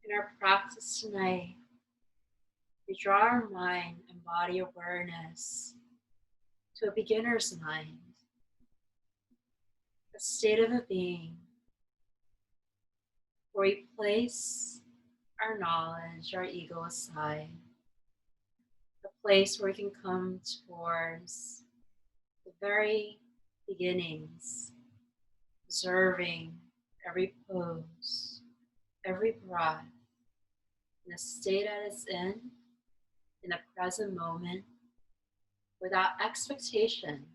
In our practice tonight, we draw our mind and body awareness to a beginner's mind, a state of a being where we place our knowledge, our ego aside, a place where we can come towards the very beginnings, observing every pose, every breath, in the state that it's in the present moment, without expectation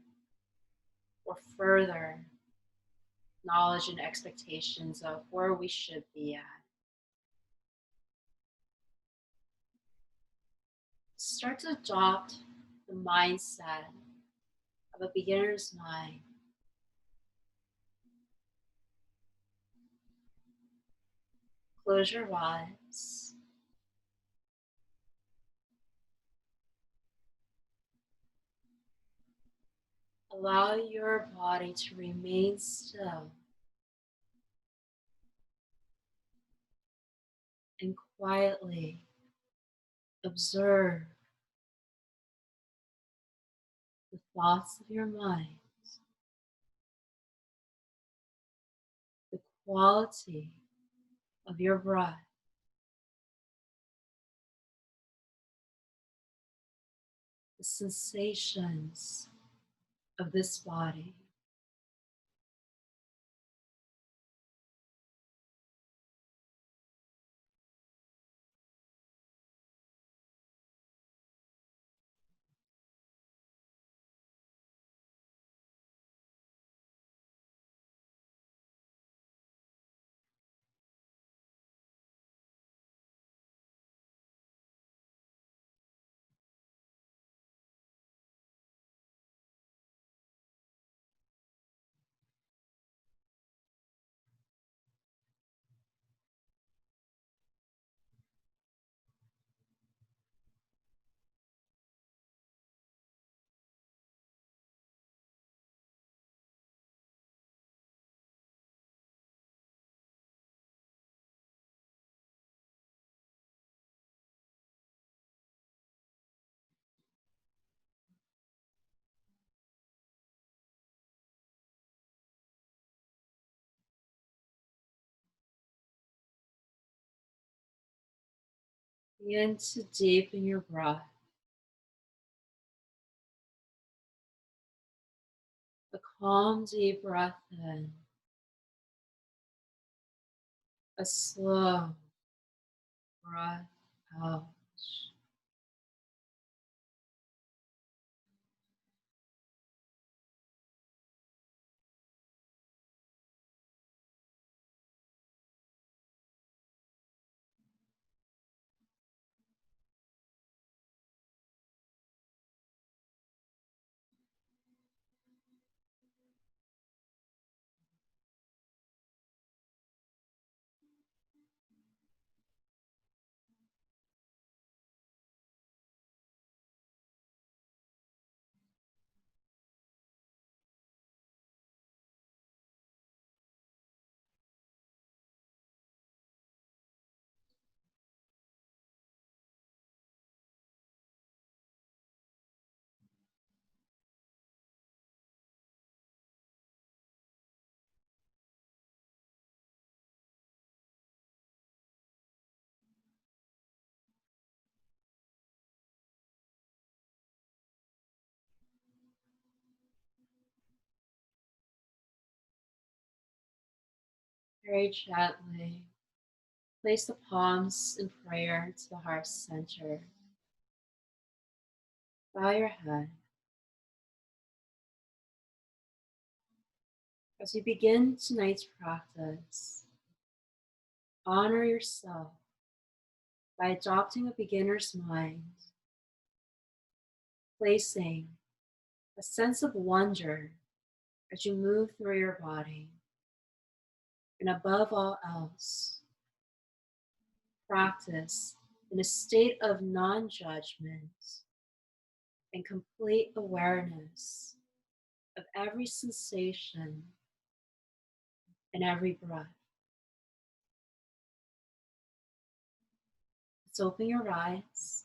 or further knowledge and expectations of where we should be at. Start to adopt the mindset of a beginner's mind. Close your eyes. Allow your body to remain still and quietly observe the thoughts of your mind, the quality of your breath, the sensations of this body. Begin to deepen your breath. A calm, deep breath in. A slow breath out. Very gently place the palms in prayer to the heart center. Bow your head. As you begin tonight's practice, honor yourself by adopting a beginner's mind, placing a sense of wonder as you move through your body. And above all else, practice in a state of non-judgment and complete awareness of every sensation and every breath. So open your eyes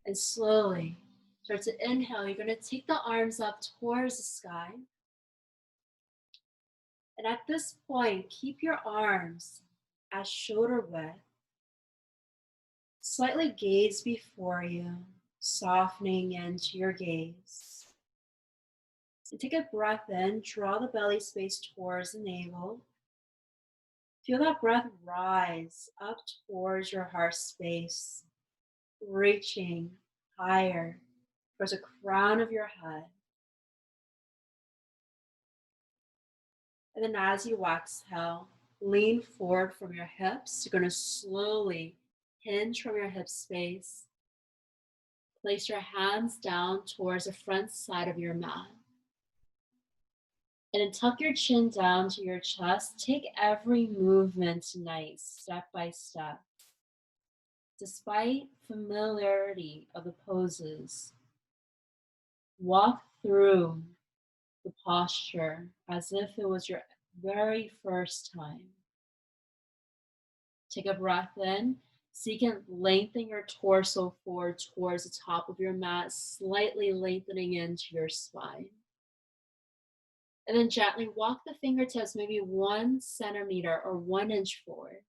and slowly start to inhale. You're going to take the arms up towards the sky. And at this point, keep your arms at shoulder width. Slightly gaze before you, softening into your gaze. And take a breath in, draw the belly space towards the navel. Feel that breath rise up towards your heart space, reaching higher towards the crown of your head. And then as you exhale, lean forward from your hips. You're going to slowly hinge from your hip space. Place your hands down towards the front side of your mat. And then tuck your chin down to your chest. Take every movement tonight, step by step. Despite familiarity of the poses, walk through the posture as if it was your very first time. Take a breath in. So you can lengthen your torso forward towards the top of your mat, slightly lengthening into your spine. And then gently walk the fingertips maybe 1 centimeter or 1 inch forward.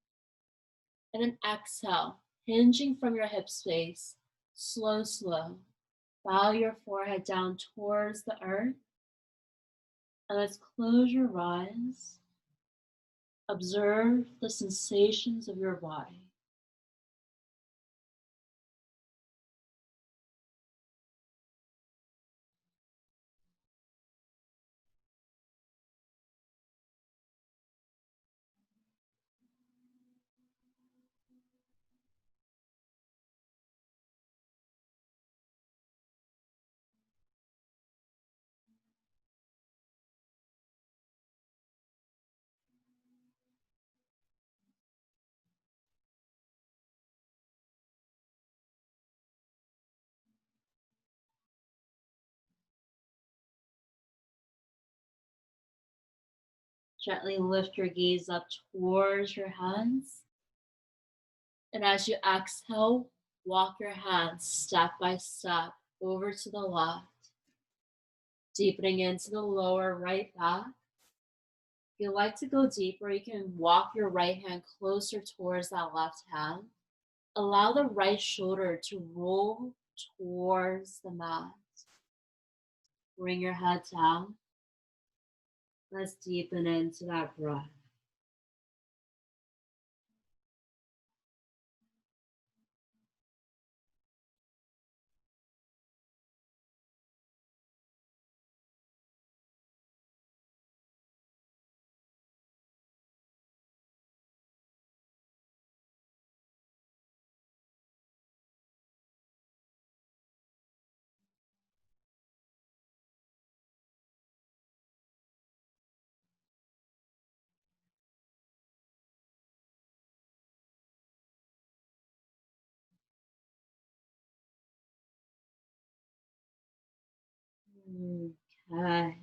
And then exhale, hinging from your hip space, slow. Bow your forehead down towards the earth. And let's close your eyes. Observe the sensations of your body. Gently lift your gaze up towards your hands. And as you exhale, walk your hands step by step over to the left, deepening into the lower right back. If you like to go deeper, you can walk your right hand closer towards that left hand. Allow the right shoulder to roll towards the mat. Bring your head down. Let's deepen into that breath. Okay.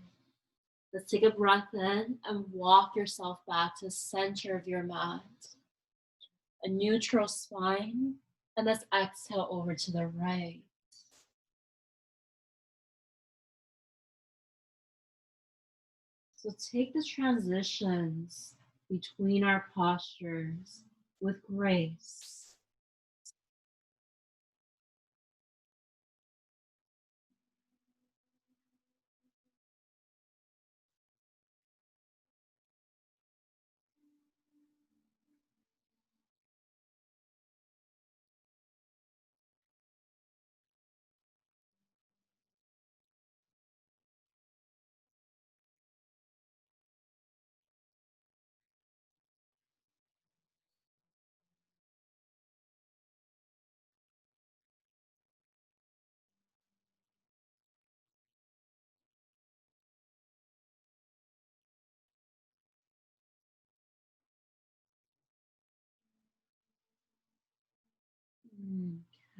Let's take a breath in and walk yourself back to the center of your mat. A neutral spine. And let's exhale over to the right. So take the transitions between our postures with grace.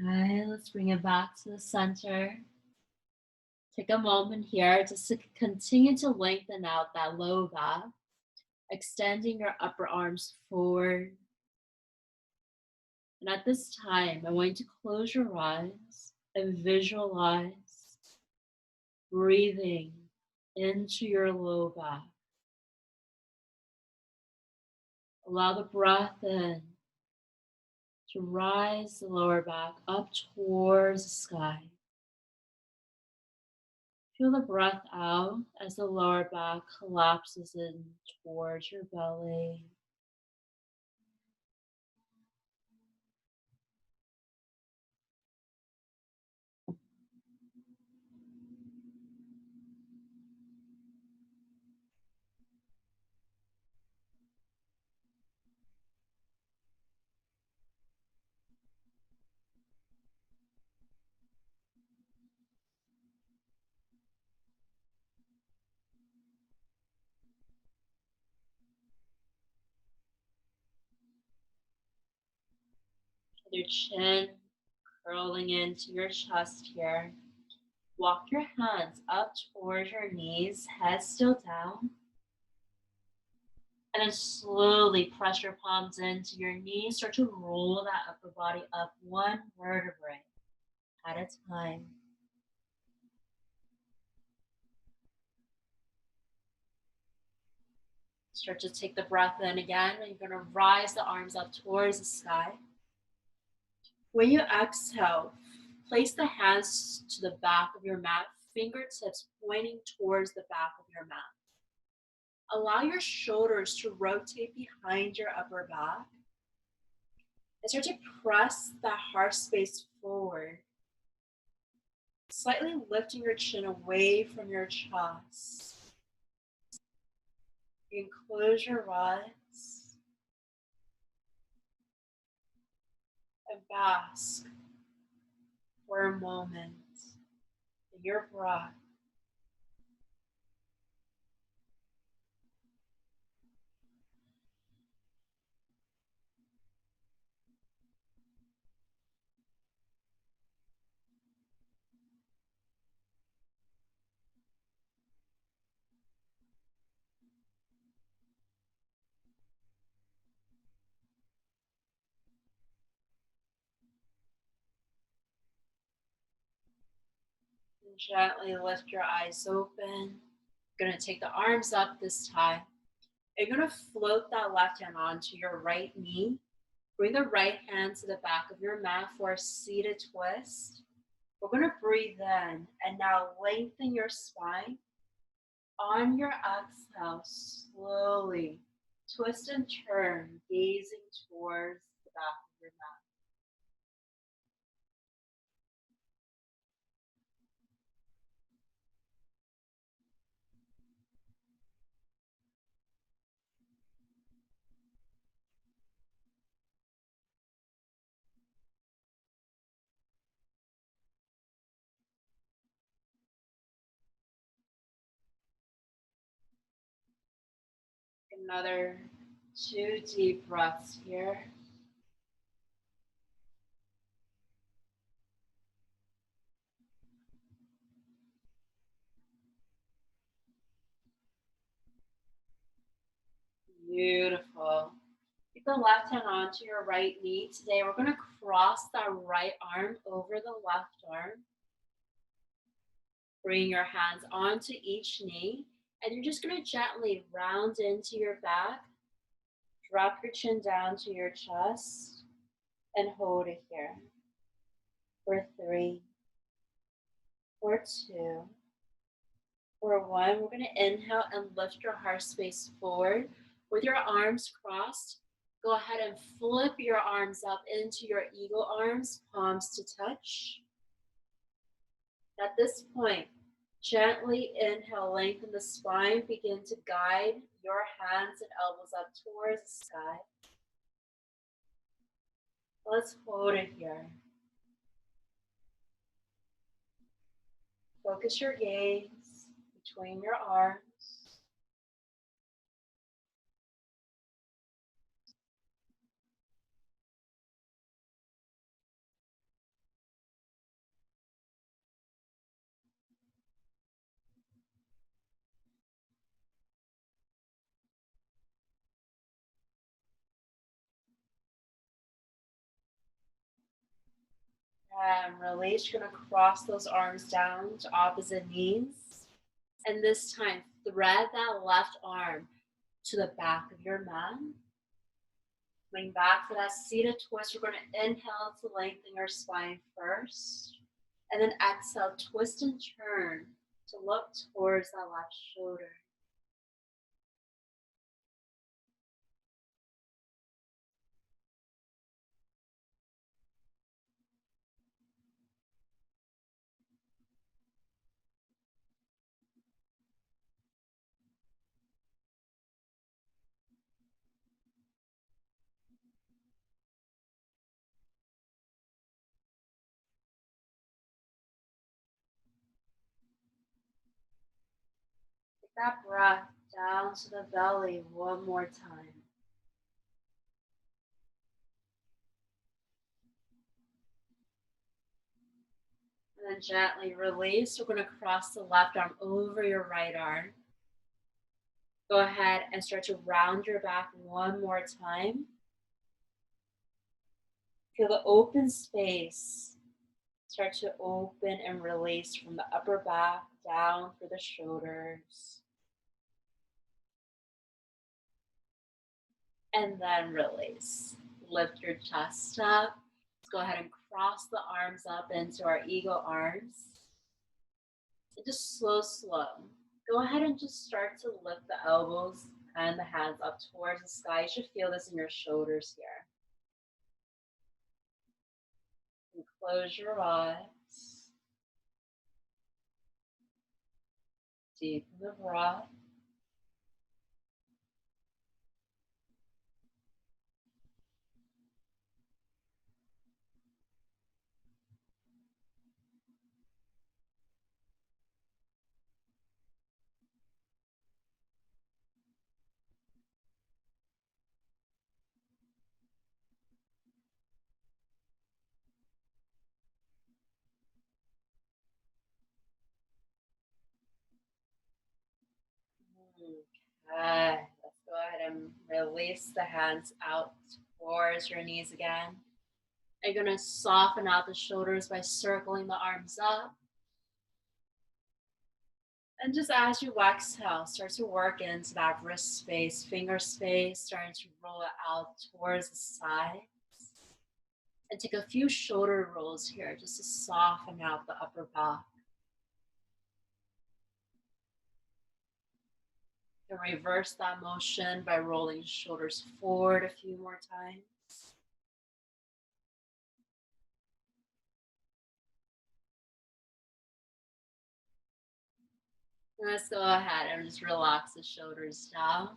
Okay, let's bring it back to the center. Take a moment here just to continue to lengthen out that low back, extending your upper arms forward, And at this time, I want you to close your eyes and visualize breathing into your low back. Allow the breath in to rise the lower back up towards the sky. Feel the breath out as the lower back collapses in towards your belly. With your chin curling into your chest here. Walk your hands up towards your knees, head still down. And then slowly press your palms into your knees. Start to roll that upper body up one vertebrae at a time. Start to take the breath in again. And you're going to rise the arms up towards the sky. When you exhale, place the hands to the back of your mat, fingertips pointing towards the back of your mat. Allow your shoulders to rotate behind your upper back. And start to press that heart space forward, slightly lifting your chin away from your chest. You can close your eyes and bask for a moment in your breath. And gently lift your eyes open. You're going to take the arms up this time. You're going to float that left hand onto your right knee. Bring the right hand to the back of your mat for a seated twist. We're going to breathe in and now lengthen your spine. On your exhale, slowly twist and turn, gazing towards the back of your mat. Another 2 deep breaths here. Beautiful. Keep the left hand onto your right knee. Today we're going to cross that right arm over the left arm. Bring your hands onto each knee, and you're just going to gently round into your back. Drop your chin down to your chest and hold it here for 3, for 2, for 1. We're going to inhale and lift your heart space forward. With your arms crossed, go ahead and flip your arms up into your eagle arms, palms to touch. At this point, gently inhale, lengthen the spine, begin to guide your hands and elbows up towards the sky. Let's hold it here. Focus your gaze between your arms. And release. You're going to cross those arms down to opposite knees. And this time, thread that left arm to the back of your mat. Coming back to that seated twist, we're going to inhale to lengthen your spine first. And then exhale, twist and turn to look towards that left shoulder. Take that breath down to the belly one more time. And then gently release. We're going to cross the left arm over your right arm. Go ahead and start to round your back one more time. Feel the open space start to open and release from the upper back down for the shoulders. And then release. Lift your chest up. Let's go ahead and cross the arms up into our eagle arms. And just slow. Go ahead and just start to lift the elbows and the hands up towards the sky. You should feel this in your shoulders here. And close your eyes. Deepen the breath. Okay, let's go ahead and release the hands out towards your knees again. You're gonna soften out the shoulders by circling the arms up. And just as you exhale, start to work into that wrist space, finger space, starting to roll it out towards the sides. And take a few shoulder rolls here just to soften out the upper back. You can reverse that motion by rolling shoulders forward a few more times. Let's go ahead and just relax the shoulders down.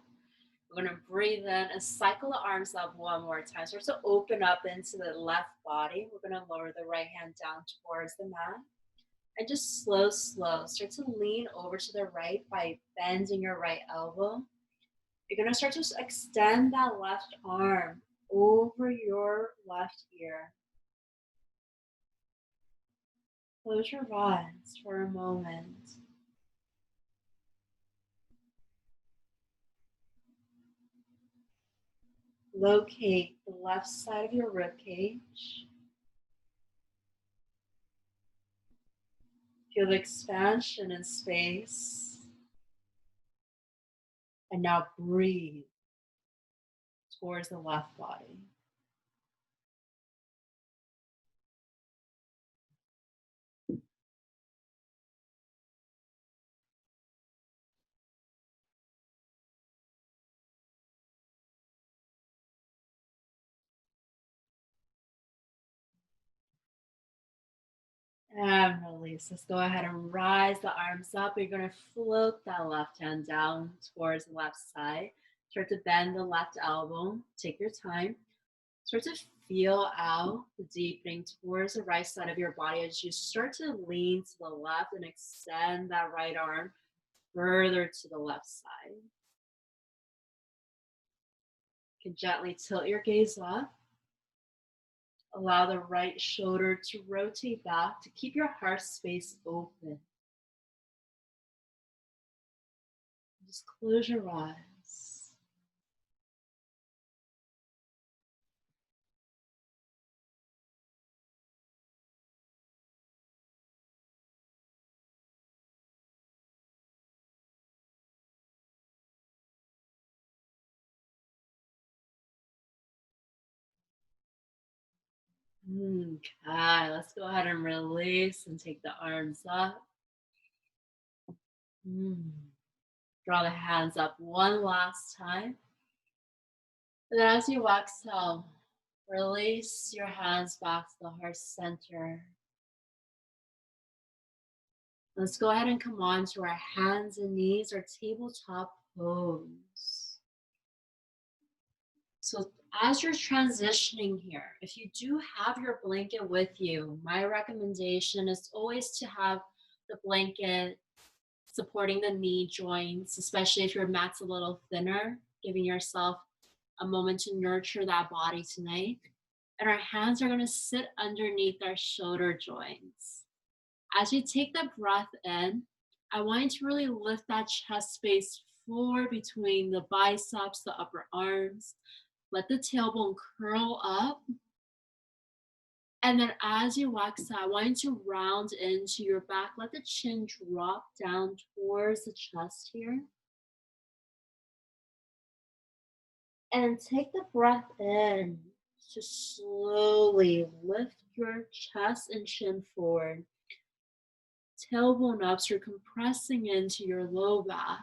We're going to breathe in and cycle the arms up one more time. Start to open up into the left body. We're going to lower the right hand down towards the mat. And just slow. Start to lean over to the right by bending your right elbow. You're going to start to extend that left arm over your left ear. Close your eyes for a moment. Locate the left side of your rib cage. Feel the expansion in space. And now breathe towards the left body. And release. Let's go ahead and rise the arms up. You're going to float that left hand down towards the left side. Start to bend the left elbow. Take your time. Start to feel out the deepening towards the right side of your body as you start to lean to the left and extend that right arm further to the left side. You can gently tilt your gaze up. Allow the right shoulder to rotate back to keep your heart space open. Just close your eyes. Okay, let's go ahead and release and take the arms up. Mm. Draw the hands up one last time. And then as you exhale, release your hands back to the heart center. Let's go ahead and come on to our hands and knees, our tabletop pose. So as you're transitioning here, if you do have your blanket with you, my recommendation is always to have the blanket supporting the knee joints, especially if your mat's a little thinner, giving yourself a moment to nurture that body tonight. And our hands are going to sit underneath our shoulder joints. As you take the breath in, I want you to really lift that chest space forward between the biceps, the upper arms. Let the tailbone curl up. And then as you exhale, I want you to round into your back. Let the chin drop down towards the chest here. And take the breath in to slowly lift your chest and chin forward. Tailbone up, so you're compressing into your low back.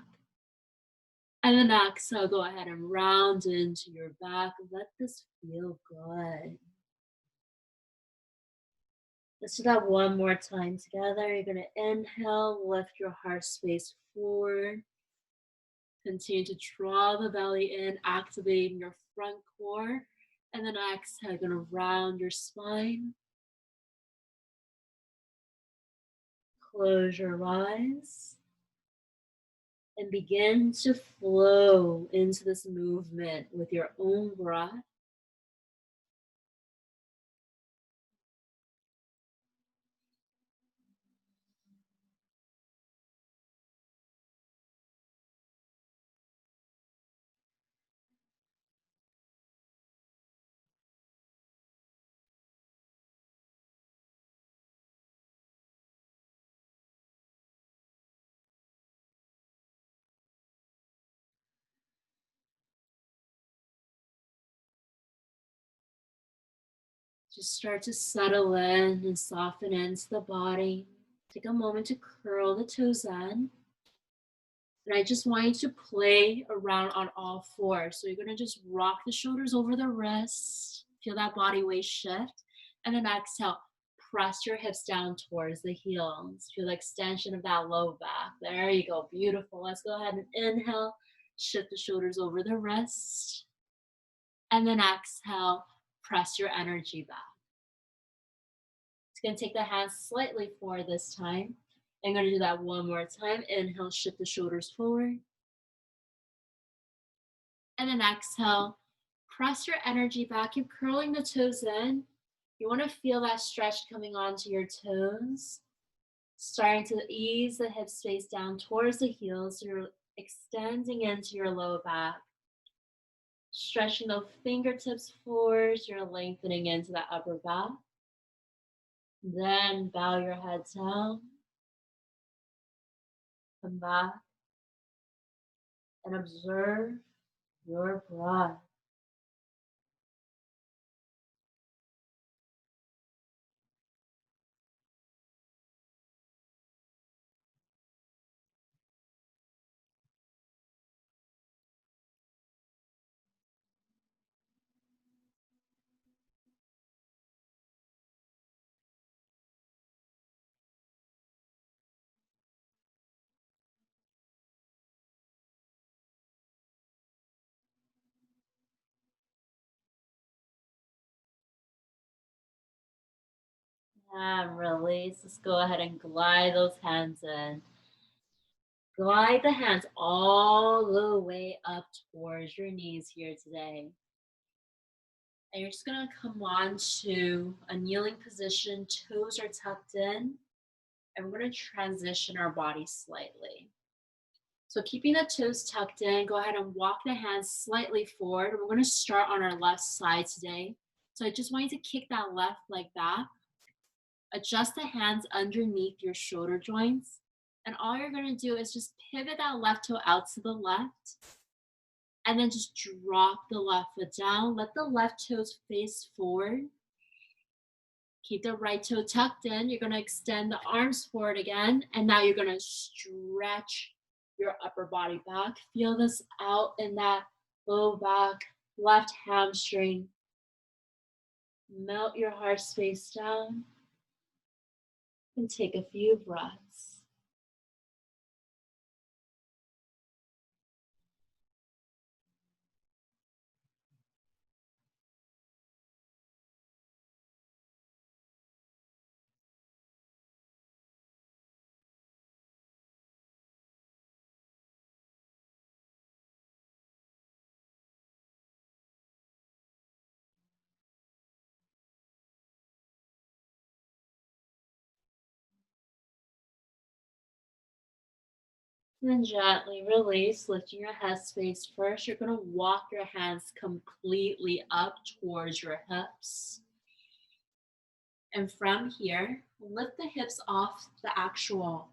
And then exhale, go ahead and round into your back. Let this feel good. Let's do that one more time together. You're going to inhale, lift your heart space forward. Continue to draw the belly in, activating your front core. And then exhale, you're going to round your spine. Close your eyes. And begin to flow into this movement with your own breath. Just start to settle in and soften into the body. Take a moment to curl the toes in. And I just want you to play around on all fours. So you're going to just rock the shoulders over the wrists. Feel that body weight shift. And then exhale, press your hips down towards the heels. Feel the extension of that low back. There you go. Beautiful. Let's go ahead and inhale. Shift the shoulders over the wrist. And then exhale, press your energy back. It's going to take the hands slightly forward this time. I'm going to do that one more time. Inhale, shift the shoulders forward. And then exhale, press your energy back. Keep curling the toes in. You want to feel that stretch coming onto your toes. Starting to ease the hip space down towards the heels. So you're extending into your low back. Stretching the fingertips forward. You're lengthening into the upper back. Then bow your head down. Come back and observe your breath. And release. Let's go ahead and glide those hands in. Glide the hands all the way up towards your knees here today. And you're just going to come on to a kneeling position. Toes are tucked in. And we're going to transition our body slightly. So keeping the toes tucked in, go ahead and walk the hands slightly forward. We're going to start on our left side today. So I just want you to kick that left leg back. Adjust the hands underneath your shoulder joints. And all you're going to do is just pivot that left toe out to the left. And then just drop the left foot down. Let the left toes face forward. Keep the right toe tucked in. You're going to extend the arms forward again. And now you're going to stretch your upper body back. Feel this out in that low back, left hamstring. Melt your heart space down and take a few breaths. And then gently release, lifting your head space first. You're going to walk your hands completely up towards your hips. And from here, lift the hips off the actual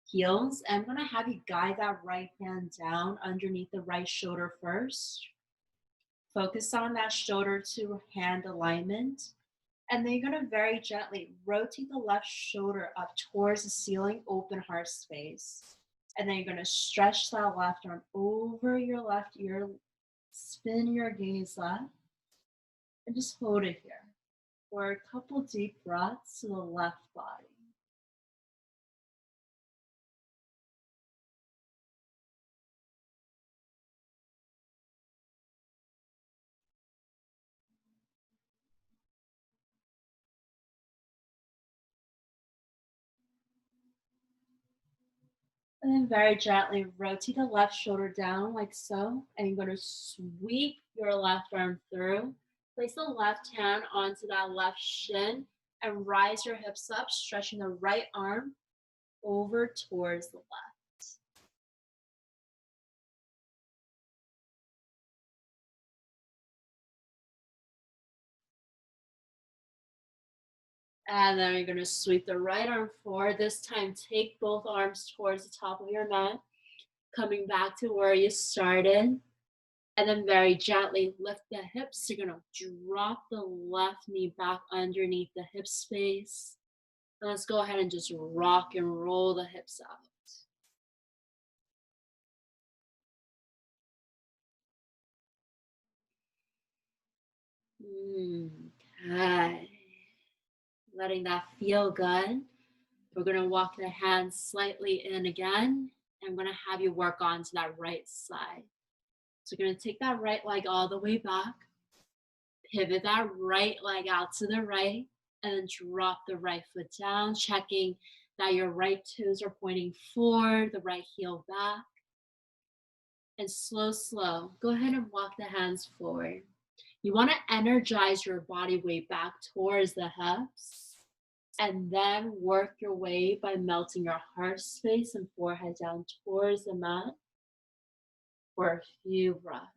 heels. And I'm going to have you guide that right hand down underneath the right shoulder first. Focus on that shoulder to hand alignment. And then you're going to very gently rotate the left shoulder up towards the ceiling, open heart space. And then you're going to stretch that left arm over your left ear, spin your gaze left, and just hold it here for a couple deep breaths to the left body. And then very gently rotate the left shoulder down like so. And you're going to sweep your left arm through. Place the left hand onto that left shin and rise your hips up, stretching the right arm over towards the left. And then you're going to sweep the right arm forward. This time, take both arms towards the top of your mat, coming back to where you started. And then very gently lift the hips. You're going to drop the left knee back underneath the hip space. And let's go ahead and just rock and roll the hips out. Okay. Letting that feel good. We're going to walk the hands slightly in again. And I'm going to have you work on to that right side. So you're going to take that right leg all the way back. Pivot that right leg out to the right. And then drop the right foot down, checking that your right toes are pointing forward, the right heel back. And slow, go ahead and walk the hands forward. You want to energize your body weight back towards the hips. And then work your way by melting your heart space and forehead down towards the mat for a few breaths.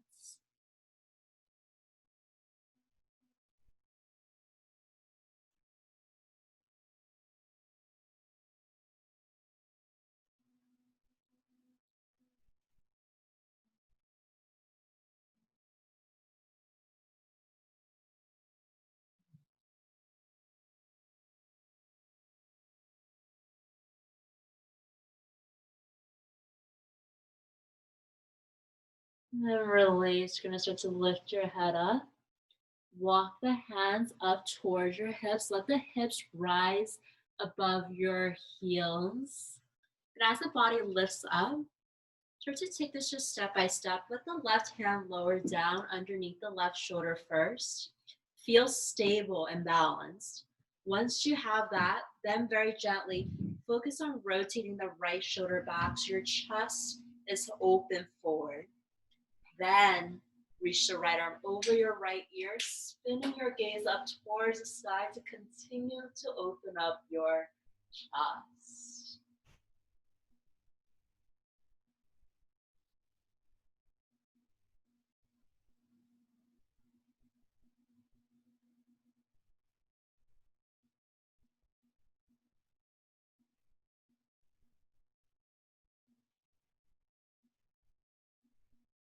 And then release. You're going to start to lift your head up. Walk the hands up towards your hips. Let the hips rise above your heels. And as the body lifts up, start to take this just step by step. Let the left hand lower down underneath the left shoulder first. Feel stable and balanced. Once you have that, then very gently focus on rotating the right shoulder back so your chest is open forward. Then reach the right arm over your right ear, spinning your gaze up towards the sky to continue to open up your chest.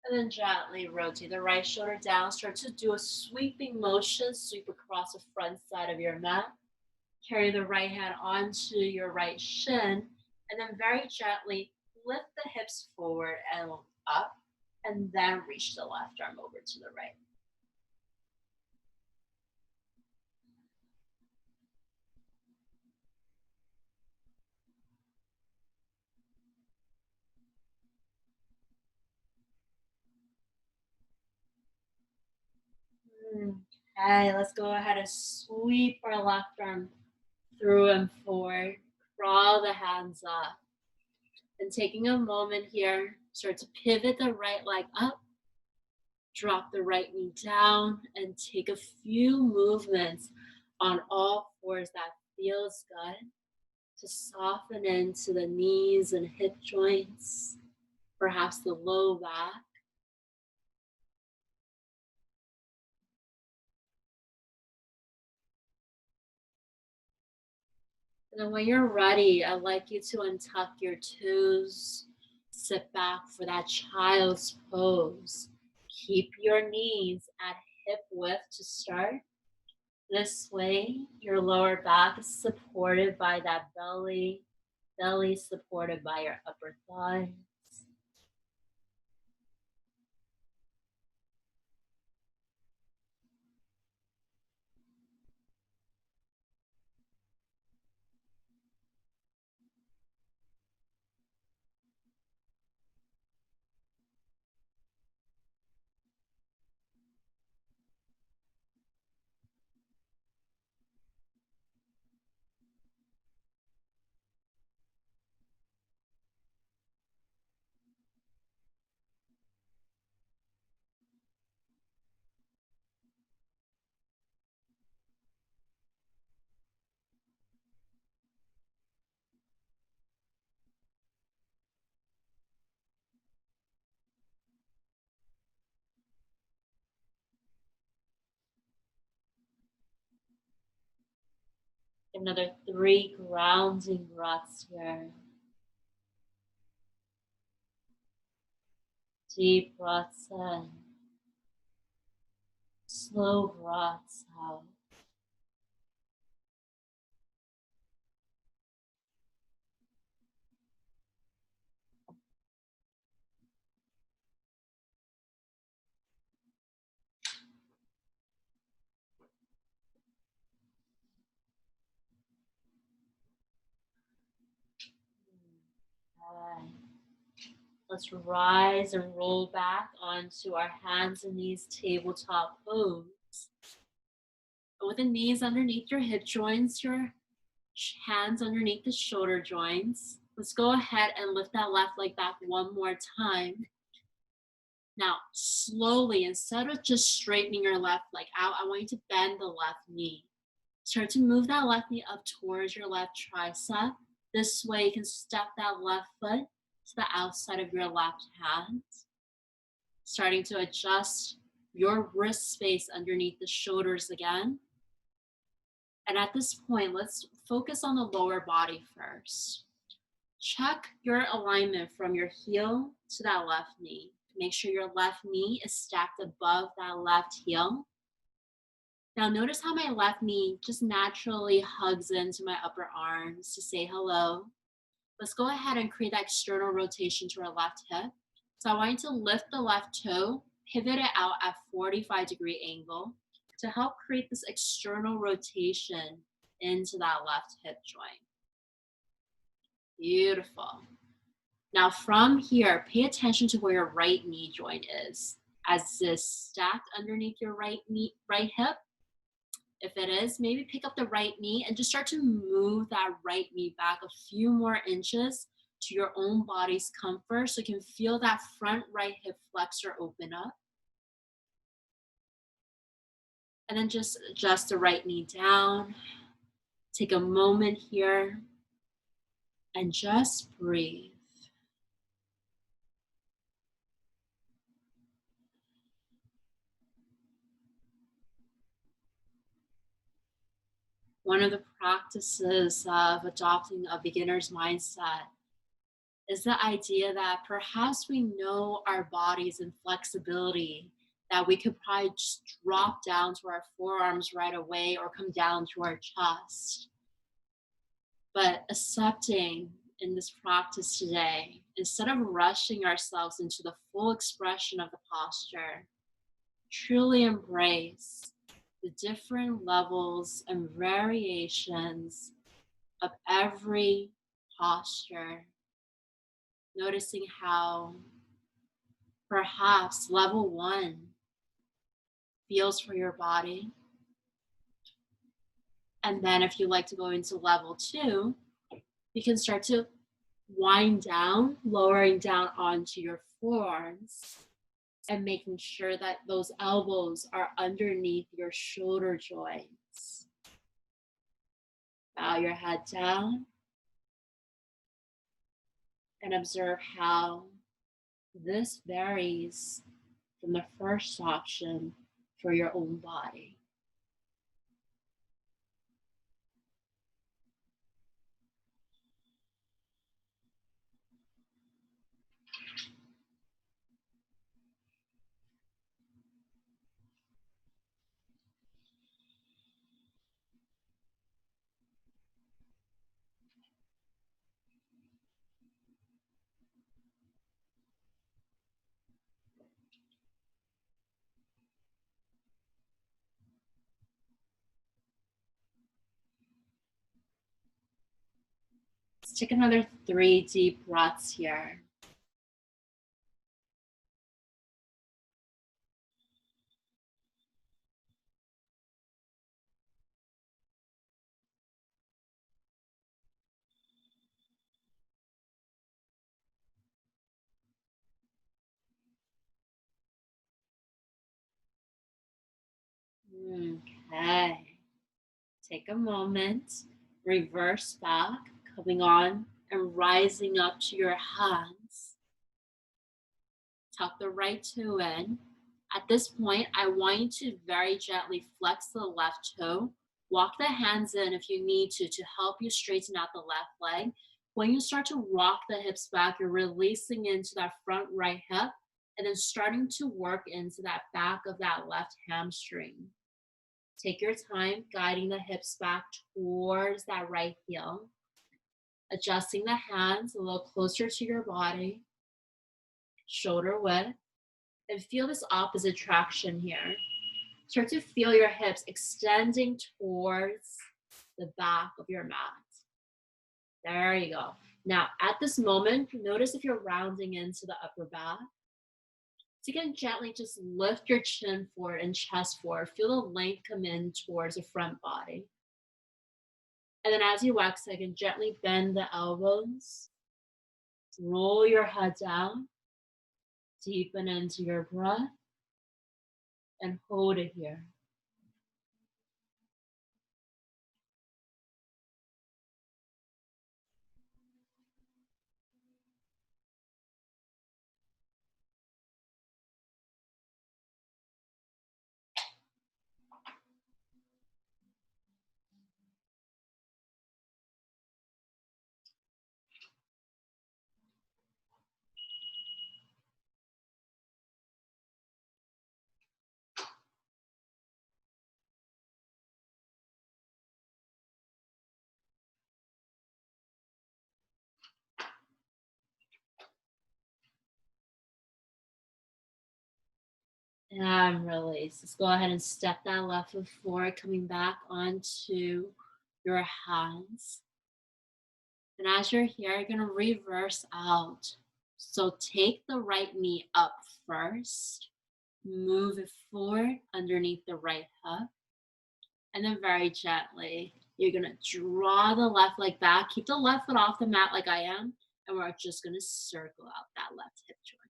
And then gently rotate the right shoulder down. Start to do a sweeping motion, sweep across the front side of your mat. Carry the right hand onto your right shin, and then very gently lift the hips forward and up, and then reach the left arm over to the right. Okay, let's go ahead and sweep our left arm through and forward. Crawl the hands up. And taking a moment here, start to pivot the right leg up, drop the right knee down, and take a few movements on all fours that feels good to soften into the knees and hip joints, perhaps the low back. And then when you're ready, I'd like you to untuck your toes, sit back for that child's pose. Keep your knees at hip width to start. This way, your lower back is supported by that belly supported by your upper thighs. Another 3 grounding breaths here. Deep breaths in, slow breaths out. Okay. Let's rise and roll back onto our hands and knees tabletop pose. With the knees underneath your hip joints, your hands underneath the shoulder joints. Let's go ahead and lift that left leg back one more time. Now, slowly, instead of just straightening your left leg out, I want you to bend the left knee. Start to move that left knee up towards your left tricep. This way, you can step that left foot to the outside of your left hand. Starting to adjust your wrist space underneath the shoulders again. And at this point, let's focus on the lower body first. Check your alignment from your heel to that left knee. Make sure your left knee is stacked above that left heel. Now notice how my left knee just naturally hugs into my upper arms to say hello. Let's go ahead and create that external rotation to our left hip. So I want you to lift the left toe, pivot it out at 45-degree angle to help create this external rotation into that left hip joint. Beautiful. Now from here, pay attention to where your right knee joint is. As this stacked underneath your right hip. If it is, maybe pick up the right knee and just start to move that right knee back a few more inches to your own body's comfort so you can feel that front right hip flexor open up. And then just adjust the right knee down. Take a moment here and just breathe. One of the practices of adopting a beginner's mindset is the idea that perhaps we know our bodies and flexibility, that we could probably just drop down to our forearms right away or come down to our chest. But accepting in this practice today, instead of rushing ourselves into the full expression of the posture, truly embrace the different levels and variations of every posture, noticing how perhaps level one feels for your body. And then if you like to go into level two, you can start to wind down, lowering down onto your forearms and making sure that those elbows are underneath your shoulder joints. Bow your head down and observe how this varies from the first option for your own body. Let's take another 3 deep breaths here. Okay. Take a moment, reverse back, coming on and rising up to your hands. Tuck the right toe in. At this point, I want you to very gently flex the left toe. Walk the hands in if you need to help you straighten out the left leg. When you start to rock the hips back, you're releasing into that front right hip and then starting to work into that back of that left hamstring. Take your time guiding the hips back towards that right heel, adjusting the hands a little closer to your body, shoulder width, and feel this opposite traction here. Start to feel your hips extending towards the back of your mat. There you go. Now, at this moment, notice if you're rounding into the upper back. So you can gently just lift your chin forward and chest forward. Feel the length come in towards the front body. And then as you exhale, you can gently bend the elbows. Roll your head down. Deepen into your breath. And hold it here. And release. Let's go ahead and step that left foot forward, coming back onto your hands. And as you're here, you're gonna reverse out. So take the right knee up first, move it forward underneath the right hip, and then very gently, you're gonna draw the left leg back, keep the left foot off the mat like I am, and we're just gonna circle out that left hip joint.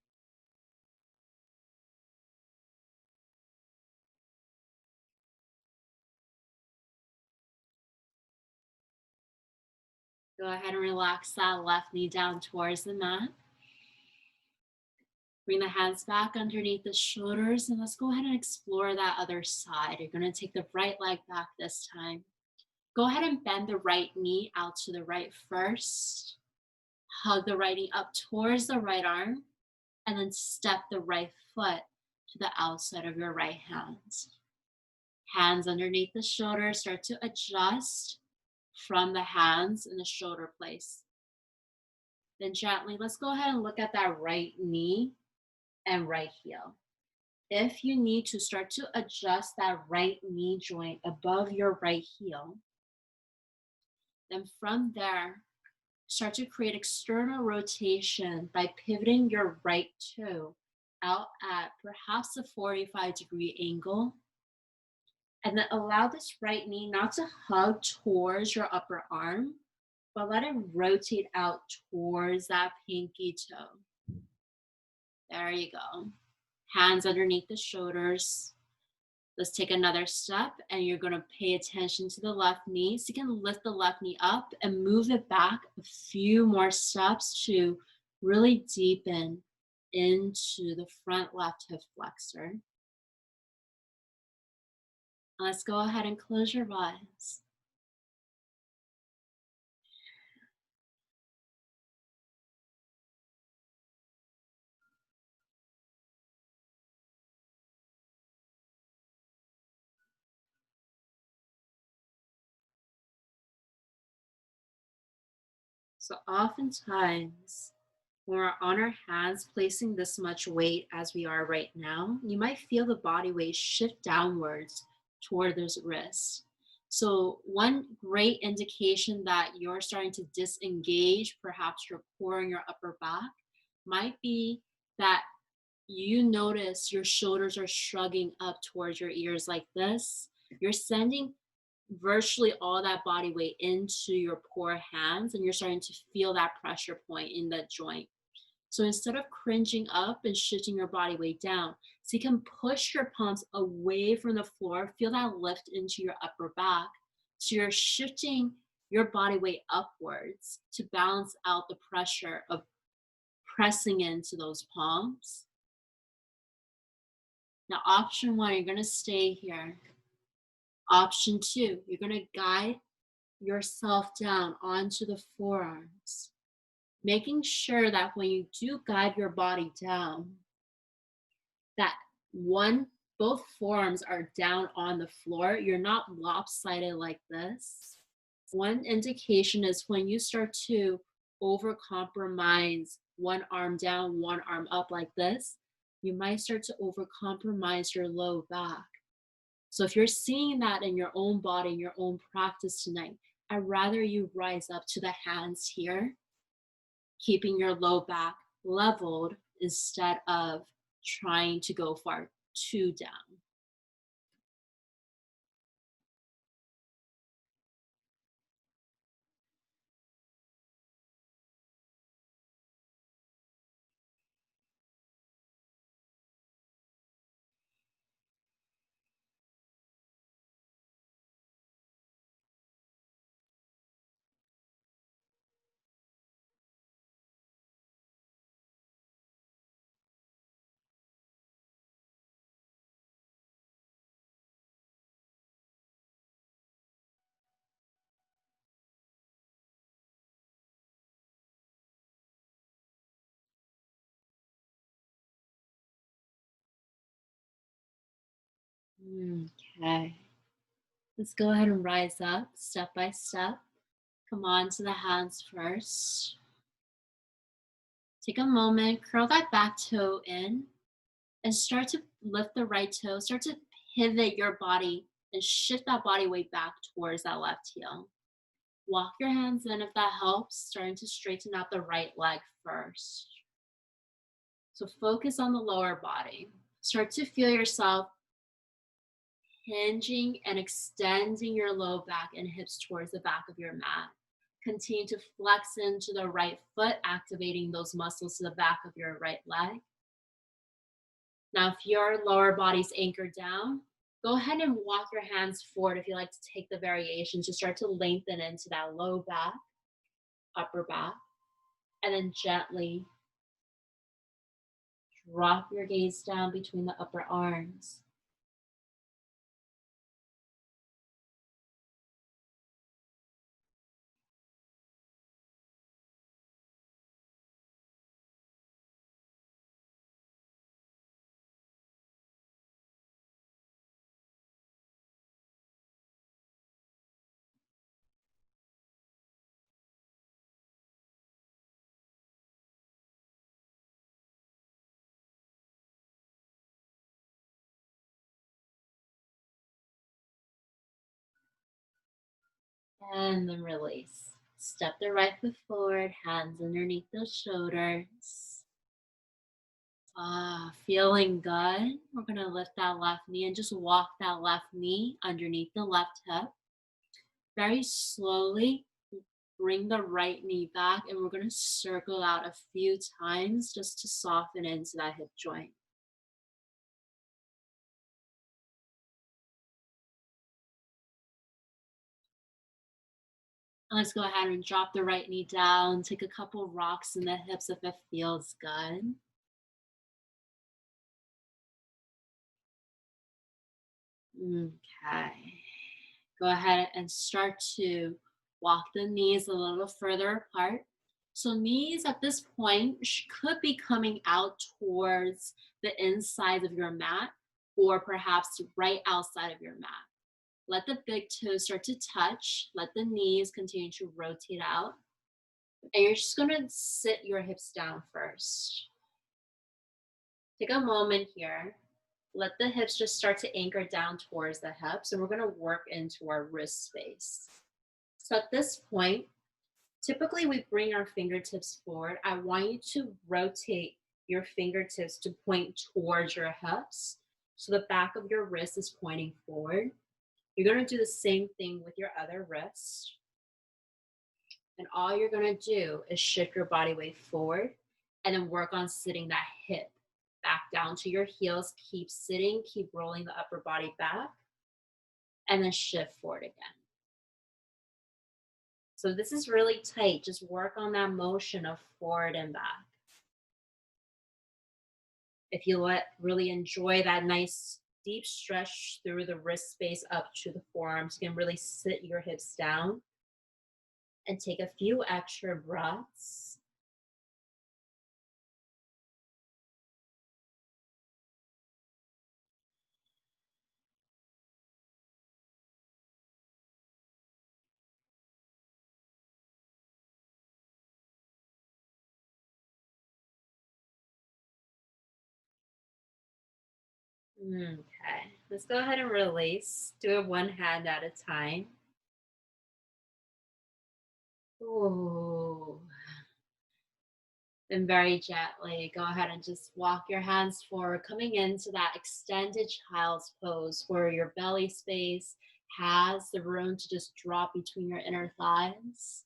Go ahead and relax that left knee down towards the mat. Bring the hands back underneath the shoulders and let's go ahead and explore that other side. You're gonna take the right leg back this time. Go ahead and bend the right knee out to the right first. Hug the right knee up towards the right arm and then step the right foot to the outside of your right hand. Hands underneath the shoulders, start to adjust. from the hands and the shoulder place. Then gently, let's go ahead and look at that right knee and right heel. If you need to start to adjust that right knee joint above your right heel, then from there, start to create external rotation by pivoting your right toe out at perhaps a 45-degree angle. And then allow this right knee not to hug towards your upper arm, but let it rotate out towards that pinky toe. There you go. Hands underneath the shoulders. Let's take another step, and you're going to pay attention to the left knee. So you can lift the left knee up and move it back a few more steps to really deepen into the front left hip flexor. Let's go ahead and close your eyes. So oftentimes, when we're on our hands placing this much weight as we are right now, you might feel the body weight shift downwards toward those wrists. So one great indication that you're starting to disengage perhaps your core and your upper back might be that you notice your shoulders are shrugging up towards your ears like this. You're sending virtually all that body weight into your poor hands, and you're starting to feel that pressure point in that joint. So instead of cringing up and shifting your body weight down, so you can push your palms away from the floor, feel that lift into your upper back. So you're shifting your body weight upwards to balance out the pressure of pressing into those palms. Now, option one, you're going to stay here. Option two, you're going to guide yourself down onto the forearms, making sure that when you do guide your body down, that one, both forearms are down on the floor. You're not lopsided like this. One indication is when you start to overcompromise one arm down, one arm up like this, you might start to overcompromise your low back. So if you're seeing that in your own body, in your own practice tonight, I'd rather you rise up to the hands here, keeping your low back leveled instead of trying to go far too down. Okay. Let's go ahead and rise up step by step. Come on to the hands first. Take a moment, curl that back toe in, and start to lift the right toe. Start to pivot your body and shift that body weight back towards that left heel. Walk your hands in if that helps, starting to straighten out the right leg first. So focus on the lower body. Start to feel yourself hinging and extending your low back and hips towards the back of your mat. Continue to flex into the right foot, activating those muscles to the back of your right leg. Now, if your lower body's anchored down, go ahead and walk your hands forward if you like to take the variation to start to lengthen into that low back, upper back, and then gently drop your gaze down between the upper arms. And then release. Step the right foot forward, hands underneath the shoulders. Feeling good. We're going to lift that left knee and just walk that left knee underneath the left hip. Very slowly, bring the right knee back, and we're going to circle out a few times just to soften into that hip joint. And let's go ahead and drop the right knee down. Take a couple rocks in the hips if it feels good. Okay. Go ahead and start to walk the knees a little further apart. So knees at this point could be coming out towards the inside of your mat or perhaps right outside of your mat. Let the big toes start to touch. Let the knees continue to rotate out. And you're just going to sit your hips down first. Take a moment here. Let the hips just start to anchor down towards the hips, and we're going to work into our wrist space. So at this point, typically we bring our fingertips forward. I want you to rotate your fingertips to point towards your hips. So the back of your wrist is pointing forward. You're going to do the same thing with your other wrist. And all you're going to do is shift your body weight forward and then work on sitting that hip back down to your heels. Keep sitting, keep rolling the upper body back, and then shift forward again. So this is really tight. Just work on that motion of forward and back. If you really enjoy that nice deep stretch through the wrist space up to the forearms, you can really sit your hips down and take a few extra breaths. Okay, let's go ahead and release. Do it one hand at a time. Ooh. Then very gently, go ahead and just walk your hands forward, coming into that extended child's pose where your belly space has the room to just drop between your inner thighs.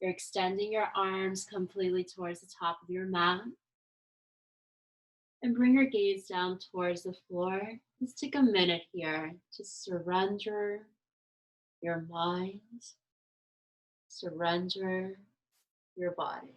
You're extending your arms completely towards the top of your mat. And bring your gaze down towards the floor. Just take a minute here to surrender your mind, surrender your body.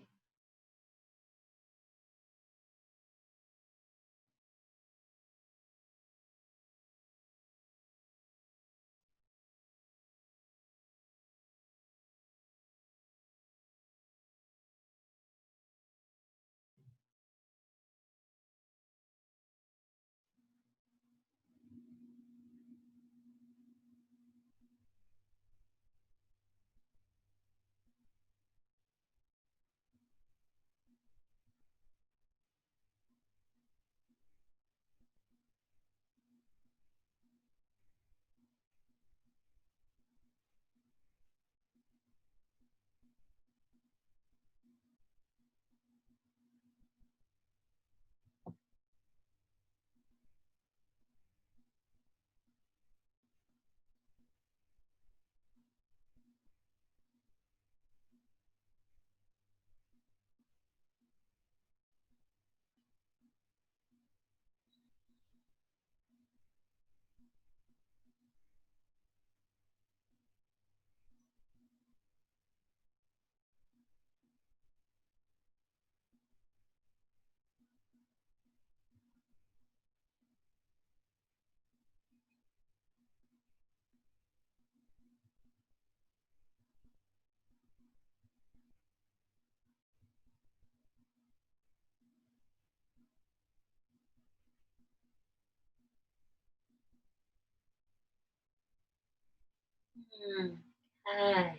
Okay.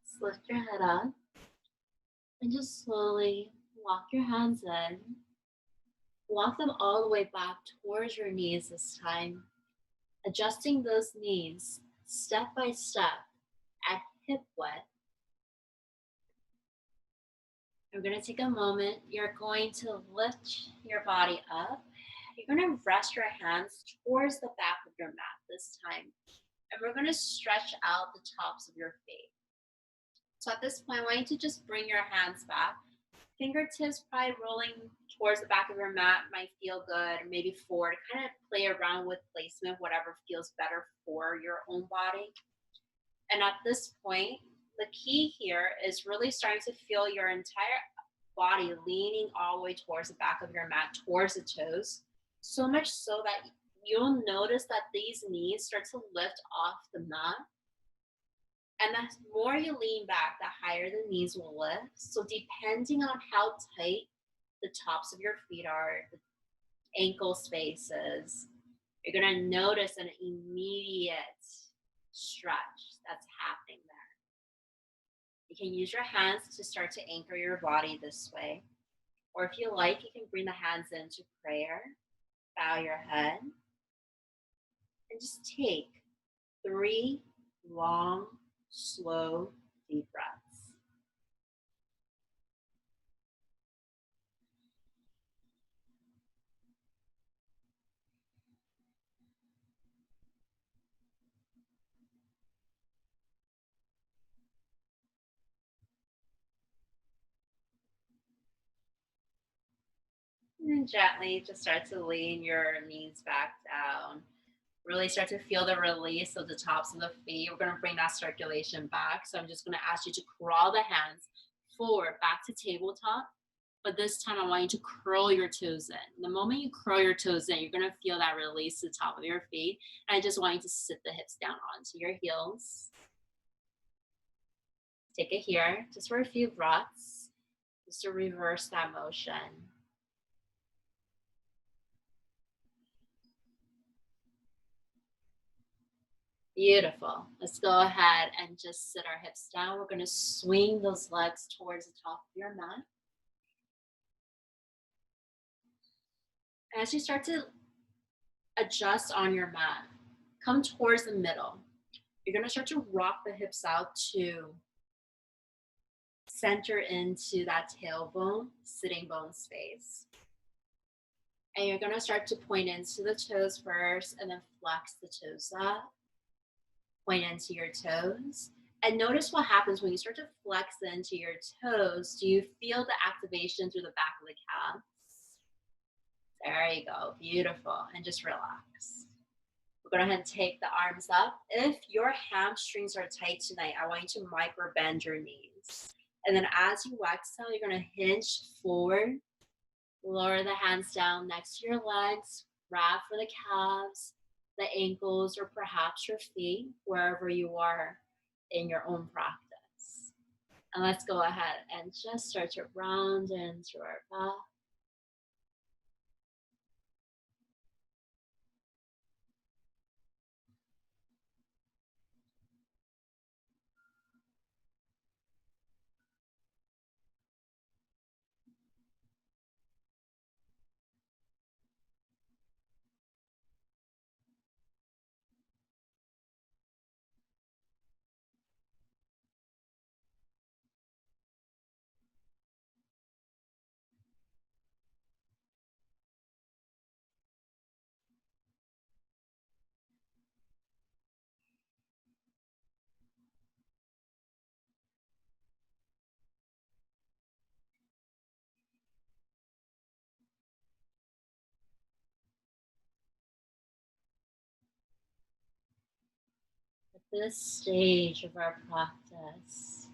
Just lift your head up and just slowly walk your hands in. Walk them all the way back towards your knees this time, adjusting those knees step by step hip width. We're going to take a moment. You're going to lift your body up. You're going to rest your hands towards the back of your mat this time. And we're going to stretch out the tops of your feet. So at this point, I want you to just bring your hands back. Fingertips probably rolling towards the back of your mat might feel good, or maybe forward. Kind of play around with placement, whatever feels better for your own body. And at this point, the key here is really starting to feel your entire body leaning all the way towards the back of your mat, towards the toes. So much so that you'll notice that these knees start to lift off the mat. And the more you lean back, the higher the knees will lift. So depending on how tight the tops of your feet are, the ankle spaces, you're going to notice an immediate stretch that's happening there. You can use your hands to start to anchor your body this way. Or if you like, you can bring the hands into prayer, bow your head, and just take 3 long, slow, deep breaths. And then gently just start to lean your knees back down. Really start to feel the release of the tops of the feet. We're going to bring that circulation back. So I'm just going to ask you to crawl the hands forward back to tabletop. But this time I want you to curl your toes in. The moment you curl your toes in, you're going to feel that release to the top of your feet. And I just want you to sit the hips down onto your heels. Take it here just for a few breaths, just to reverse that motion. Beautiful. Let's go ahead and just sit our hips down. We're going to swing those legs towards the top of your mat. As you start to adjust on your mat, come towards the middle. You're going to start to rock the hips out to center into that tailbone, sitting bone space. And you're going to start to point into the toes first and then flex the toes up. Point into your toes. And notice what happens when you start to flex into your toes. Do you feel the activation through the back of the calves? There you go. Beautiful. And just relax. We're going to take the arms up. If your hamstrings are tight tonight, I want you to micro bend your knees. And then as you exhale, you're going to hinge forward. Lower the hands down next to your legs. Grab for the calves, the ankles, or perhaps your feet, wherever you are in your own practice. And let's go ahead and just start to round into our back. At this stage of our practice,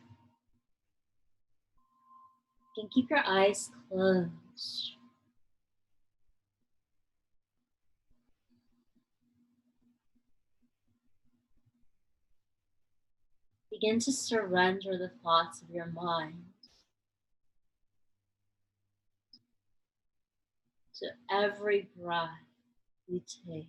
you can keep your eyes closed. Begin to surrender the thoughts of your mind to every breath you take.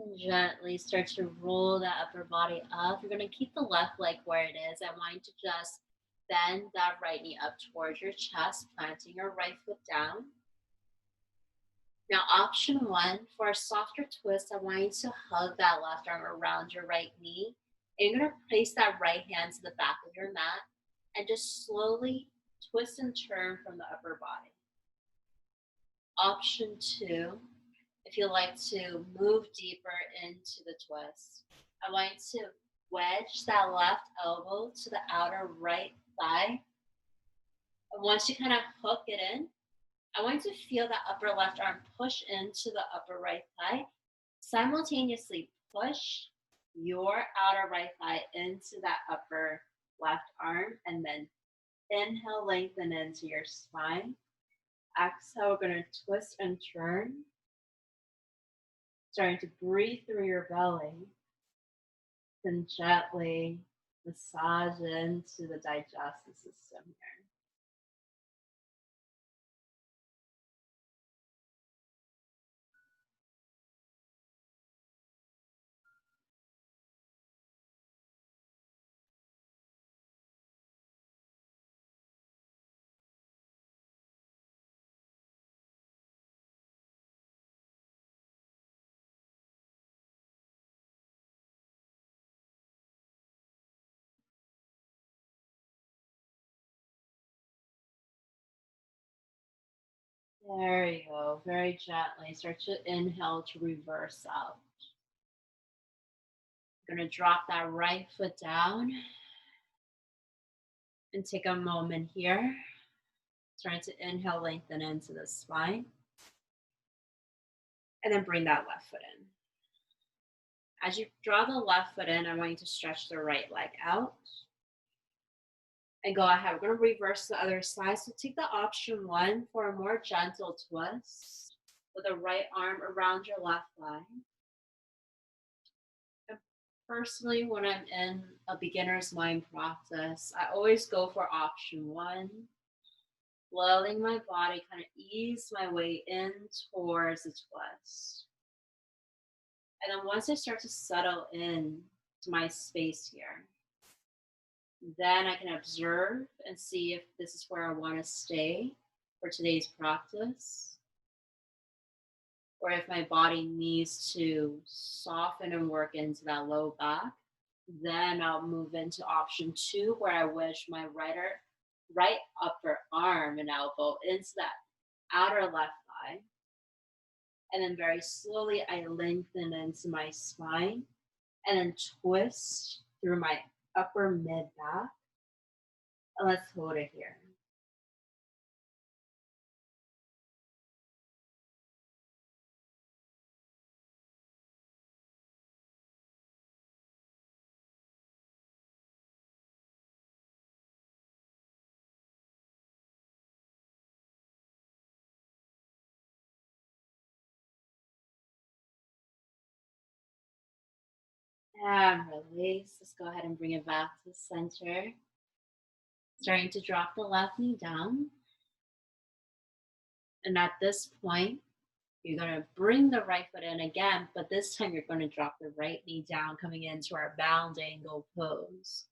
And gently start to roll that upper body up. You're going to keep the left leg where it is. I want you to just bend that right knee up towards your chest, planting your right foot down. Now, option one, for a softer twist, I want you to hug that left arm around your right knee. And you're going to place that right hand to the back of your mat and just slowly twist and turn from the upper body. Option two, if you like to move deeper into the twist, I want you to wedge that left elbow to the outer right thigh. And once you kind of hook it in, I want you to feel that upper left arm push into the upper right thigh. Simultaneously push your outer right thigh into that upper left arm, and then inhale, lengthen into your spine. Exhale, we're going to twist and turn, starting to breathe through your belly. Then gently massage into the digestive system here. There you go. Very gently start to inhale to reverse out. You're going to drop that right foot down and take a moment here. Starting to inhale, lengthen into the spine. And then bring that left foot in. As you draw the left foot in, I want you to stretch the right leg out. And go ahead. We're going to reverse the other side. So take the option one for a more gentle twist with the right arm around your left thigh. And personally, when I'm in a beginner's mind practice, I always go for option one, letting my body kind of ease my way in towards the twist. And then once I start to settle in to my space here, then I can observe and see if this is where I want to stay for today's practice, or if my body needs to soften and work into that low back. Then I'll move into option two, where I wedge my right upper arm and elbow into that outer left thigh. And then very slowly, I lengthen into my spine and then twist through my upper mid back. And let's hold it here. And release. Let's go ahead and bring it back to the center. Starting to drop the left knee down. And at this point, you're going to bring the right foot in again, but this time you're going to drop the right knee down, coming into our bound angle pose.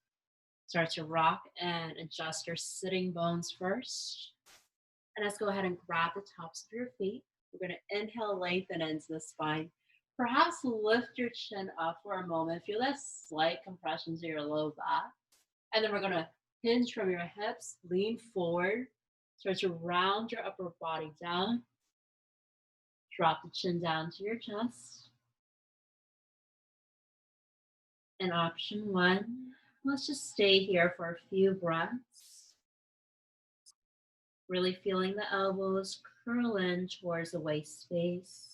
Start to rock and adjust your sitting bones first. And let's go ahead and grab the tops of your feet. We're going to inhale, lengthen into the spine. Perhaps lift your chin up for a moment. Feel that slight compression to your low back. And then we're going to hinge from your hips, lean forward. Start to round your upper body down. Drop the chin down to your chest. And option one, let's just stay here for a few breaths. Really feeling the elbows curl in towards the waist space.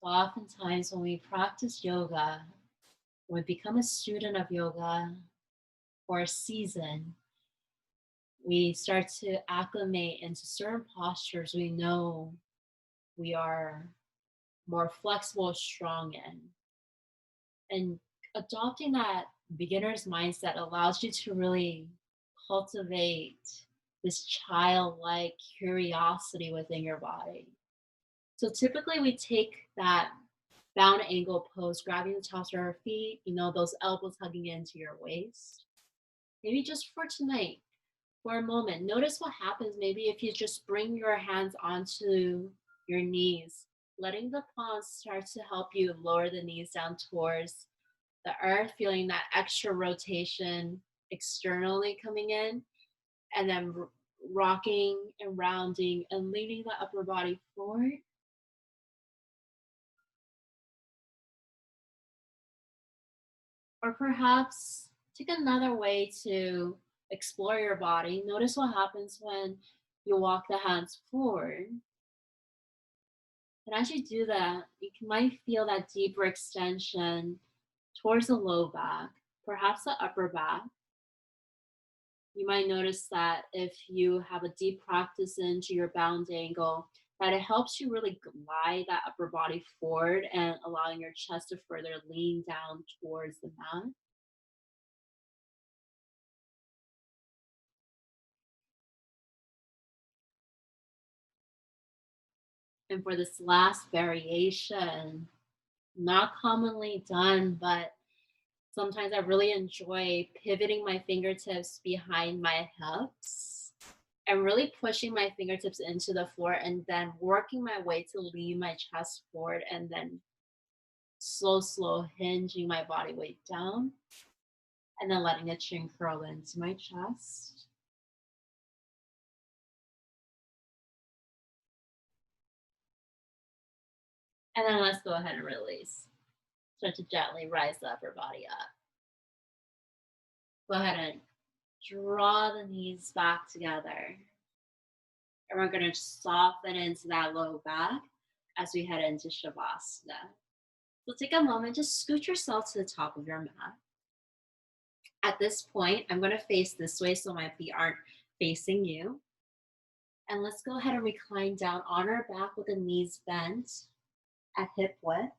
Oftentimes, when we practice yoga, when we become a student of yoga for a season, we start to acclimate into certain postures we know we are more flexible, strong in. And adopting that beginner's mindset allows you to really cultivate this childlike curiosity within your body. So typically, we take that bound angle pose, grabbing the tops of our feet, those elbows hugging into your waist. Maybe just for tonight, for a moment, notice what happens. Maybe if you just bring your hands onto your knees, letting the palms start to help you lower the knees down towards the earth, feeling that extra rotation externally coming in, and then rocking and rounding and leaning the upper body forward. Or perhaps take another way to explore your body. Notice what happens when you walk the hands forward. And as you do that, might feel that deeper extension towards the low back, perhaps the upper back. You might notice that if you have a deep practice into your bound angle, that it helps you really glide that upper body forward and allowing your chest to further lean down towards the mat. And for this last variation, not commonly done, but sometimes I really enjoy pivoting my fingertips behind my hips and really pushing my fingertips into the floor and then working my way to lean my chest forward and then slow hinging my body weight down and then letting the chin curl into my chest. And then let's go ahead and release. Start to gently rise the upper body up. Go ahead and draw the knees back together. And we're going to soften into that low back as we head into Shavasana. So take a moment, just scoot yourself to the top of your mat. At this point, I'm going to face this way so my feet aren't facing you. And let's go ahead and recline down on our back with the knees bent at hip width.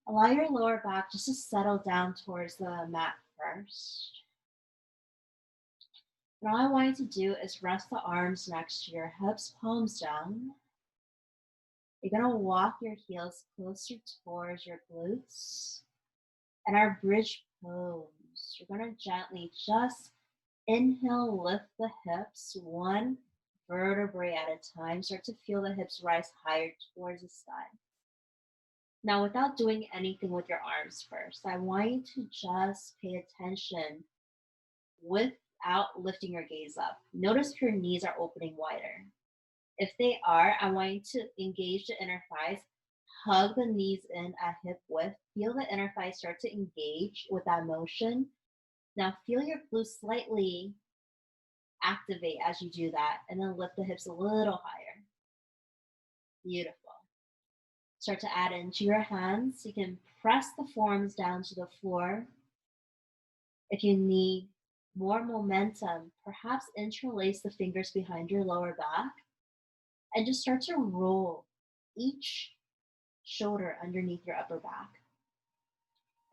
Allow your lower back just to settle down towards the mat first. And all I want you to do is rest the arms next to your hips, palms down. You're going to walk your heels closer towards your glutes. And our bridge pose, you're going to gently just inhale, lift the hips one vertebrae at a time. Start to feel the hips rise higher towards the sky. Now, without doing anything with your arms first, I want you to just pay attention without lifting your gaze up. Notice if your knees are opening wider. If they are, I want you to engage the inner thighs, hug the knees in at hip width, feel the inner thighs start to engage with that motion. Now feel your glutes slightly activate as you do that, and then lift the hips a little higher. Beautiful. Start to add into your hands. You can press the forearms down to the floor. If you need more momentum, perhaps interlace the fingers behind your lower back and just start to roll each shoulder underneath your upper back.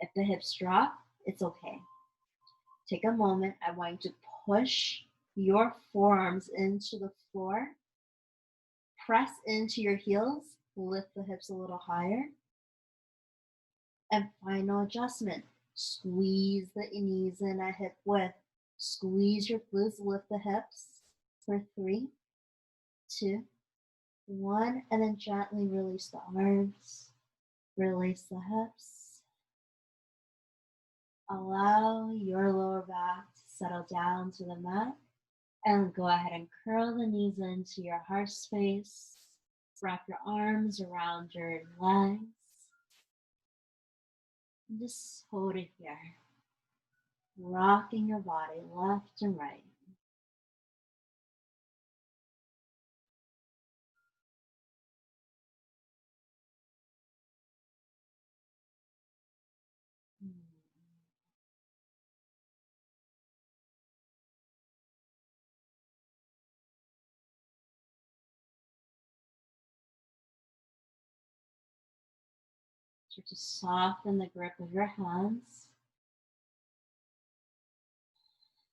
If the hips drop, it's okay. Take a moment. I want you to push your forearms into the floor. Press into your heels. Lift the hips a little higher. And final adjustment. Squeeze the knees in at hip width. Squeeze your glutes. Lift the hips for 3, 2, 1. And then gently release the arms. Release the hips. Allow your lower back to settle down to the mat. And go ahead and curl the knees into your heart space. Wrap your arms around your legs. And just hold it here. Rocking your body left and right. Start to soften the grip of your hands.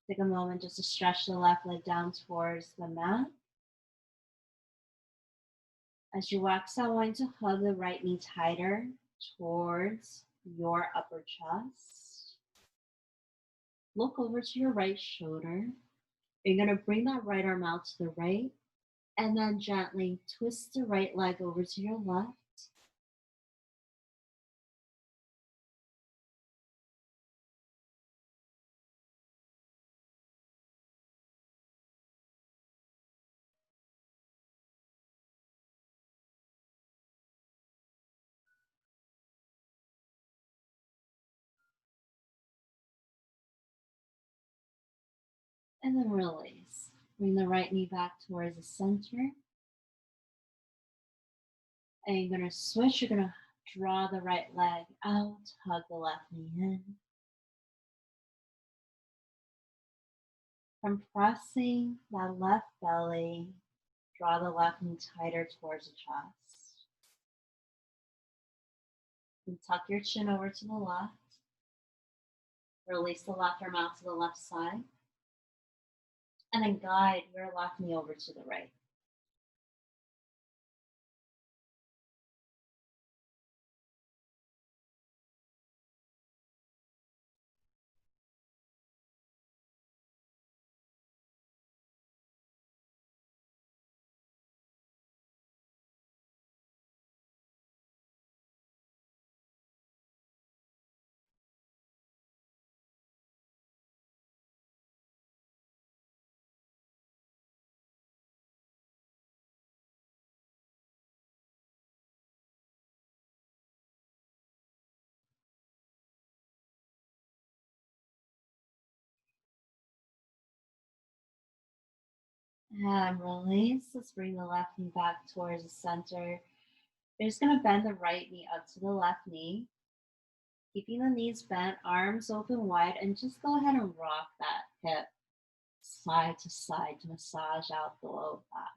Take a moment just to stretch the left leg down towards the mat. As you exhale, I want you to hug the right knee tighter towards your upper chest. Look over to your right shoulder. You're going to bring that right arm out to the right and then gently twist the right leg over to your left. And then release. Bring the right knee back towards the center. And you're going to switch. You're going to draw the right leg out, hug the left knee in. Compressing that left belly, draw the left knee tighter towards the chest. And tuck your chin over to the left. Release the left arm out to the left side. And then guide your left knee over to the right. And release. Let's bring the left knee back towards the center. You're just going to bend the right knee up to the left knee. Keeping the knees bent, arms open wide, and just go ahead and rock that hip side to side to massage out the low back.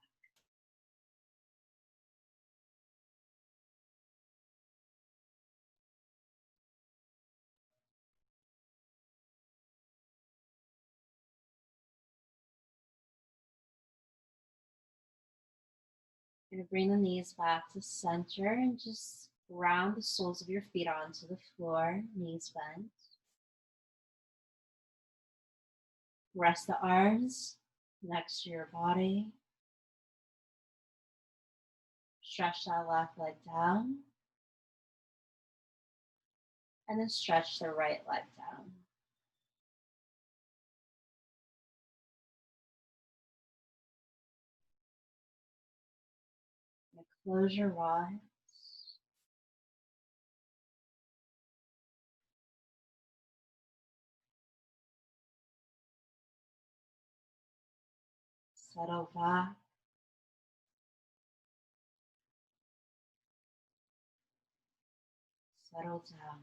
You're going to bring the knees back to center and just ground the soles of your feet onto the floor, knees bent. Rest the arms next to your body. Stretch that left leg down. And then stretch the right leg down. And close your eyes. Settle back. Settle down.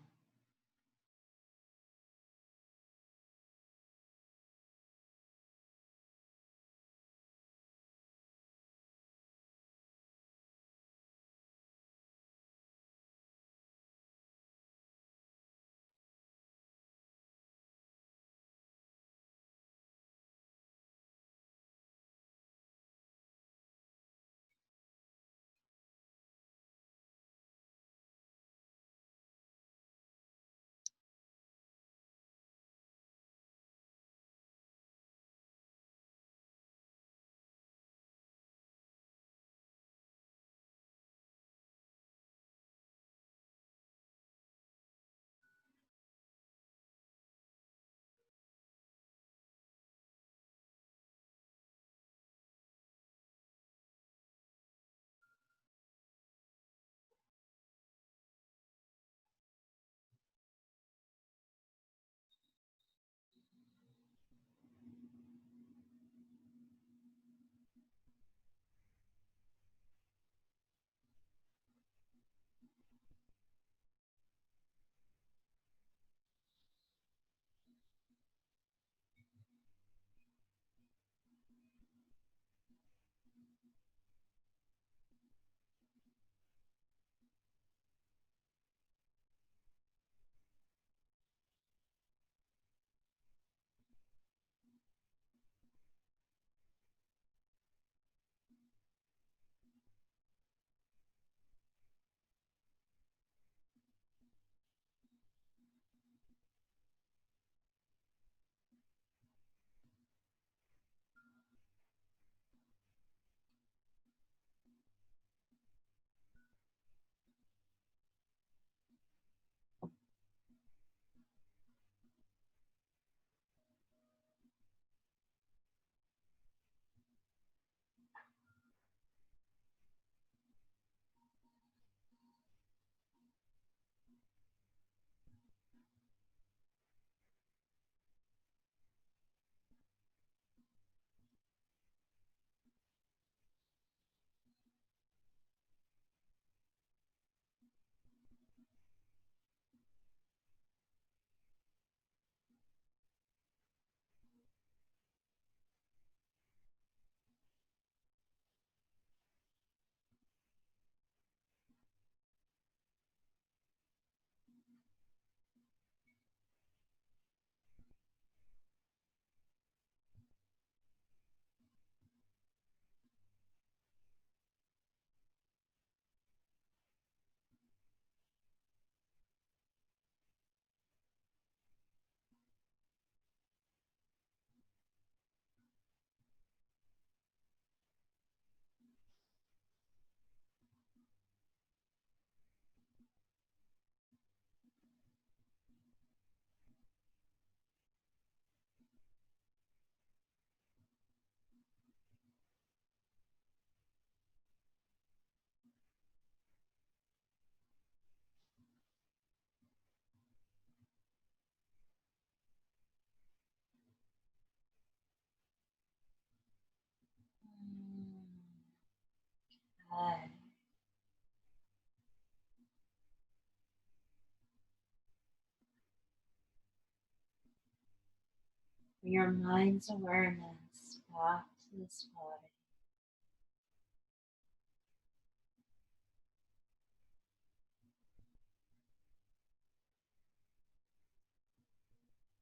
Bring your mind's awareness back to this body.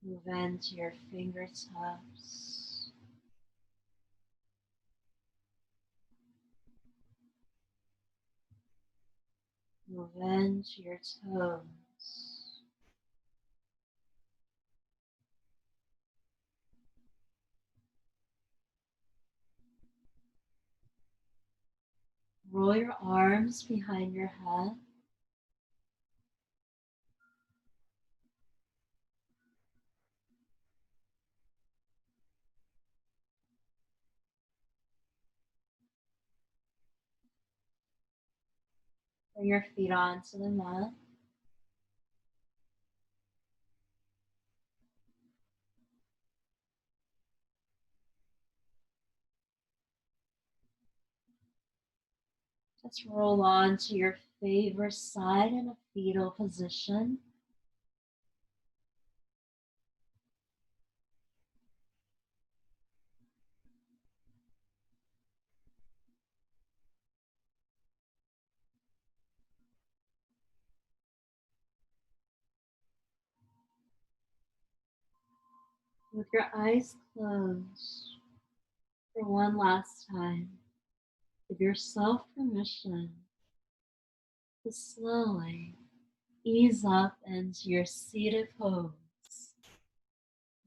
Move into your fingertips. Move into your toes. Roll your arms behind your head. Bring your feet onto the mat. Just roll on to your favorite side in a fetal position. With your eyes closed for one last time, give yourself permission to slowly ease up into your seated pose,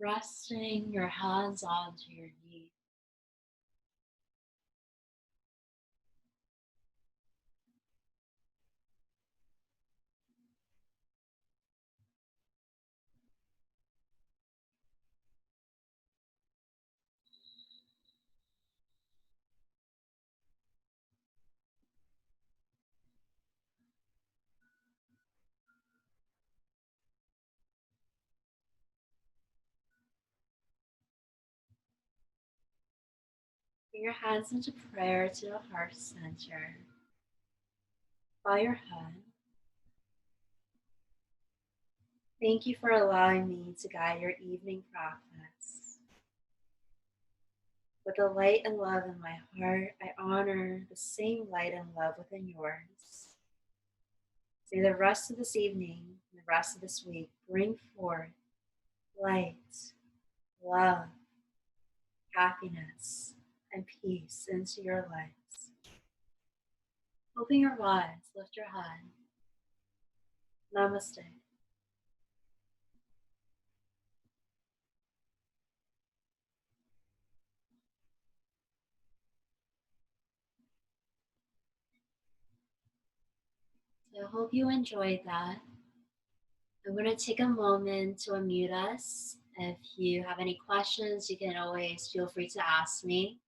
resting your hands onto your knees. Bring your hands into prayer to the heart center. Bow your head. Thank you for allowing me to guide your evening practice. With the light and love in my heart, I honor the same light and love within yours. May the rest of this evening, the rest of this week, bring forth light, love, happiness, and peace into your lives. Open your eyes, lift your head. Namaste. So I hope you enjoyed that. I'm going to take a moment to unmute us. If you have any questions, you can always feel free to ask me.